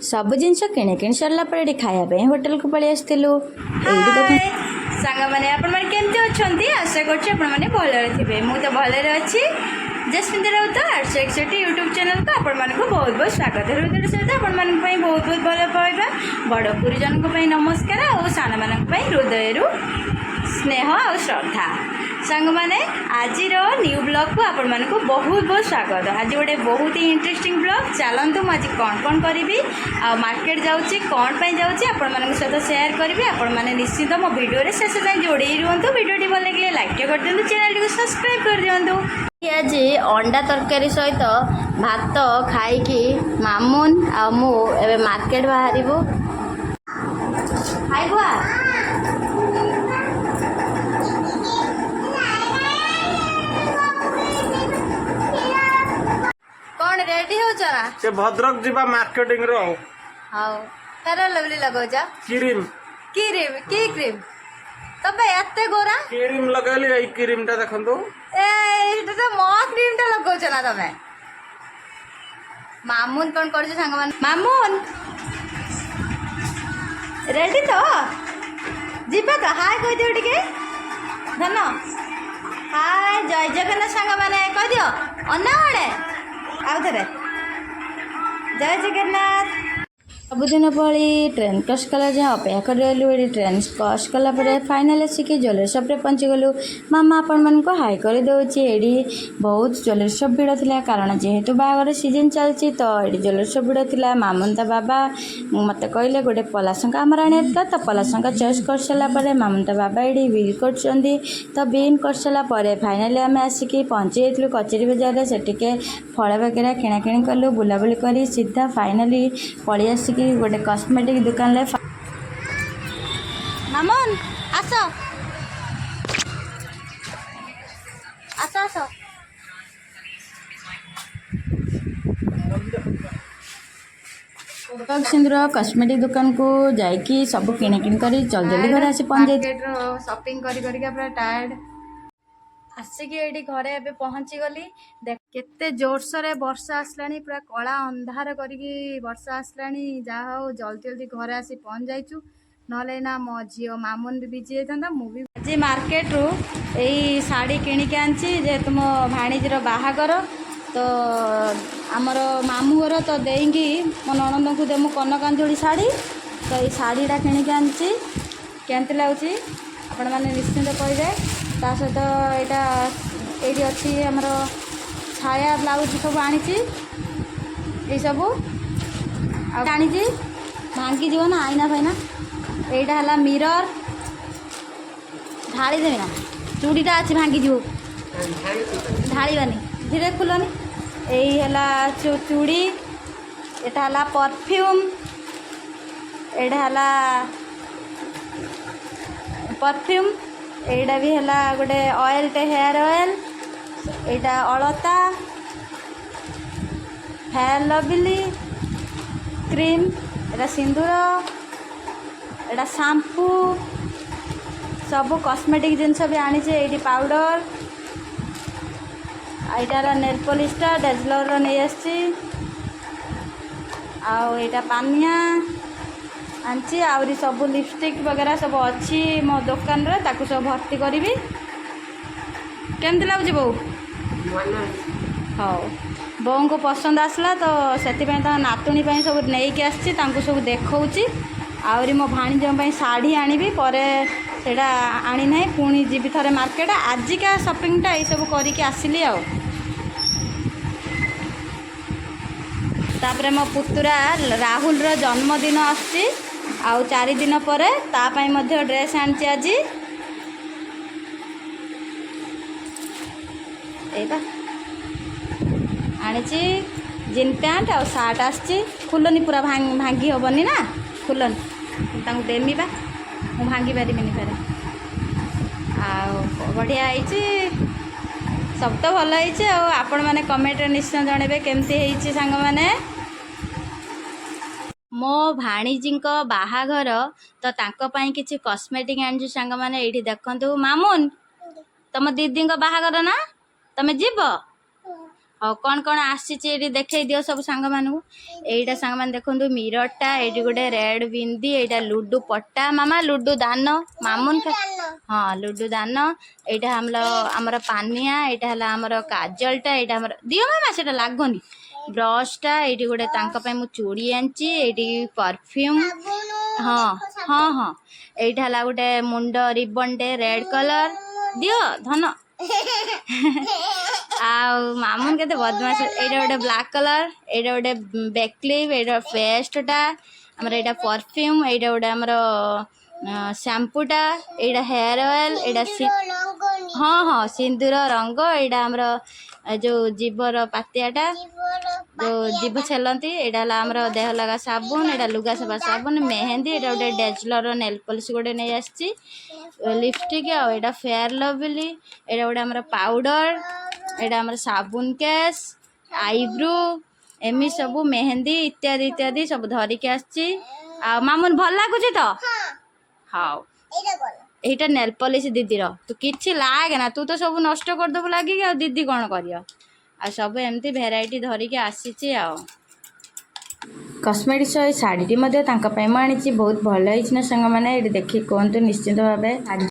सब जिनस किणी सारा पर ये खायापी होटेल को पलि आसलु सांग मैंने आपमती अच्छा आशा कर भलरे थे मुझे भलरे अच्छी जसमिता राउत आर्ट्स एक्सटी यूट्यूब चैनल को आपण बहुत बहुत स्वागत हृदय सहित आपण बहुत बहुत भल पाइबा बड़ गुरुजन नमस्कार और सान मान हृदय स्नेह और श्रद्धा सांग मैंने आज न्यू ब्लॉग को आपण बहुत बहुत स्वागत। आज गोटे बहुत ही इंटरेस्टिंग ब्लॉग चलतु मुझे कौन कौन करी आ मार्केट जाऊँगी कौन पर जाऊँगी आपण सहित सेयार करी आपण मैंने निश्चित मो वीडियो शेष जाए जोड़े रुहतु वीडियो भल लगे लाइक कर दिखाँ चैनल को सब्सक्राइब कर दिखाँ। आज अंडा तरकारी सहित भात खाई मामुन आ मु एबे मार्केट बाहर खाइबा कौन रेडी हो चला से भद्रक जीवा मार्केटिंग रो हाउ फेयर लवली लगो जा क्रीम क्रीम की क्रीम तबे एते गोरा क्रीम लगैली एई क्रीम ता देखंतु ए इटा तो मो क्रीम ता लगो चला तबे मामुन कोन करछ संग मान मामुन रेडी तो जीवा तो हाय कह दियो टिके धन हाय जय जगन्नाथ संग माने कह दियो अन्ना वाले आउ थरे जय जगन्नाथ सबुदिन भली ट्रेन क्रस कला जाए अपेक्षा कर रही ये ट्रेन क्रस कलापर फाइनाल आसिक ज्वेलरी सप्रे पहुँचीगलु मामा आपण मन को हाई कर दौर ये बहुत ज्वेलरी सप भिड़ था कारण जेहेतु बाहागर सीजन चलती तो ये ज्वेलरी सप भिड़ था मामंता बाबा मत कहले गोटे पलाशंका आमर आने तो पलाशंका चॉइस कर सारापर मामंता बाबा ये बिल कर बिल कर सारापर फाइनाली आम आसिक पहुँची जाइलु कचेरी बजार से फल वगैरह किणाकिणी कलु बुलाबुली कर सीधा फाइनाली पलि आसिक गोटे कॉस्मेटिक दुकान ले मामन आसो आसो आसो सिंदूर कॉस्मेटिक दुकान को जाइकी सब किणाकिणी कर जल्दी घर आसी पहुँच जाए शॉपिंग कर टायर्ड आसिकी ये घरे ए पहुँची गली देख केते जोरसोर वर्षा आसला पूरा कला अंधार करके वर्षा आसला जहा हो जल्दी जल्दी घरे आसी पहुँच जाइचु नले ना मो झी मामुन भी बिजी होता मुझे आज मार्केट रू यही शाढ़ी किणिक आनी जेहेतु मो भाणीजीर बाहागर तो आमर मामू घर तो देंगी मो नणंद को देमु कनकांजलि शाढ़ी तो ये शाढ़ीटा किणिक आनी केमती लगुच आपण मैंने निश्चिंत कहे ता सहित यहाँ ये अच्छी आमर छाया ब्लाउज सब आनी सब आनी भांगी जीव ना आईना फाइना यहाँ है मिरर ढाड़ी देवी ना चूड़ीटा अच्छी भांगी जीव ढाड़बानी धीरे खुलनी यही है चूड़ी यहाँ है परफ्यूम यहाँ है परफ्यूम एटा भी है गोटे ऑयल टे हेयर ऑयल एटा अलता फेयर लवली क्रीम एटा सिंदूर एटा शैम्पू सब कॉस्मेटिक जिनस भी आनी ये पाउडर एटार नेल पॉलिशटा डेजलर नहीं आसी आटा पानिया आनी आहरी सब लिपस्टिक वगैरह सब अच्छी मो दुकान रे ताकू सब भर्ती करी केमती लगुच बो हाँ बों को पसंद आसला तो से नातुणी सब नहीं आसी सब देखी आहरी मो भाणीज शाढ़ी आनी पर सेटा आनी ना पुणी जीवी थे मार्केट आजिका शॉपिंगटा ये सब करके आसली तापरे मो पुतुरा राहुल रो जन्मदिन आसी आउ 4 दिन पर तापाई मध्य ड्रेस आनी आज एटा आनी जीन पैंट और सार्ट आसी खुलनी पूरा भांगी हेनी ना खुलन देमी बा मु भांगी पारि पारे बढ़िया सब तो भल होती आपण मैंने कमेंट निश्चय जनइबे केमती होती सांग मैंने मो भाणीजी बाहाघर तो तांको किसी कॉस्मेटिक आनी सांग मैंने ये देखु मामुन तुम दीदी बाहाघर ना तमें जीव ହଉ କ'ଣ ଆସିଛି ଏଇଠି ଦେଖେଇ ଦିଅ ସବୁ ସାଙ୍ଗମାନଙ୍କୁ। ଏଇଟା ସାଙ୍ଗମାନେ ଦେଖନ୍ତୁ ମିରରଟା, ଏଇଠି ଗୋଟେ ରେଡ୍ ବିନ୍ଦି, ଏଇଟା ଲୁଡୁ ପଟା, ମାମା ଲୁଡୁ ଦାନ ମାମୁନ ହଁ ଲୁଡୁ ଦାନ, ଏଇଟା ଆମର ପାନିଆ, ଏଇଟା ହେଲା ଆମର କାଜଲଟା, ଏଇଟା ଆମର ଦିଅ ମାମା ସେଟା ଲାଗୁନି, ବ୍ରଶଟା, ଏଇଠି ଗୋଟେ ତାଙ୍କ ପାଇଁ ମୁଁ ଚୁଡ଼ି ଆଣିଛି, ଏଇଠି ପରଫ୍ୟୁମ୍, ହଁ ହଁ ହଁ, ଏଇଟା ହେଲା ଗୋଟେ ମୁଣ୍ଡ ରିବନଟେ ରେଡ୍ କଲର, ଦିଅ ଧନ ଆଉ ମାମୁନ କେତେ ବଦମାସ। ଏଇଟା ଗୋଟେ ବ୍ଲାକ୍ କଲର, ଏଇଟା ଗୋଟେ ବ୍ୟାକ୍ କ୍ଲିପ୍, ଏଇଟା ପେଷ୍ଟଟା ଆମର, ଏଇଟା ପରଫ୍ୟୁମ୍, ଏଇଟା ଗୋଟେ ଆମର ଶ୍ୟାମ୍ପୁଟା, ଏଇଟା ହେୟାର ଅଏଲ୍, ଏଇଟା ହଁ ହଁ ସିନ୍ଦୁର ରଙ୍ଗ, ଏଇଟା ଆମର ଯୋଉ ଜୀବର ପାତିଆଟା ଯୋଉ ଜୀବ ଛେଲନ୍ତି, ଏଇଟା ହେଲା ଆମର ଦେହ ଲଗା ସାବୁନ, ଏଇଟା ଲୁଗା ସଫା ସାବୁନ, ମେହେନ୍ଦି, ଏଇଟା ଗୋଟେ ଡେଜଲର ନେଲ୍ ପଲିସ୍ ଗୋଟେ ନେଇ ଆସିଛି, লিপস্টিক, ଆଉ ଏଇଟା ଫେୟାର ଲଭଲି, ଏଇଟା ଗୋଟେ ଆମର ପାଉଡର, ଏଇଟା ଆମର ସାବୁନ କେସ୍, ଆଇବ୍ରୋ, ଏମିତି ସବୁ ମେହେନ୍ଦି ଇତ୍ୟାଦି ଇତ୍ୟାଦି ସବୁ ଧରିକି ଆସିଛି। ଆଉ ମାମୁନ ଭଲ ଲାଗୁଛି ତ? ହଉ এইটা ନେଲ୍ ପଲିସ୍ ଦିଦିର, ତୁ କିଛି ଲାଗେ ନା, ତୁ ତ ସବୁ ନଷ୍ଟ କରିଦେବୁ ଲାଗିକି, ଆଉ ଦିଦି କ'ଣ କରିବ। ଆଉ ସବୁ ଏମିତି ଭେରାଇଟି ଧରିକି ଆସିଛି। ଆଉ କସ୍ମେଟିକ୍ସ ଶାଢ଼ୀଟି ମଧ୍ୟ ତାଙ୍କ ପାଇଁ ମୁଁ ଆଣିଛି, ବହୁତ ଭଲ ହେଇଛି ନା ସାଙ୍ଗମାନେ, ଏଇଠି ଦେଖିକି କୁହନ୍ତୁ ନିଶ୍ଚିନ୍ତ ଭାବେ।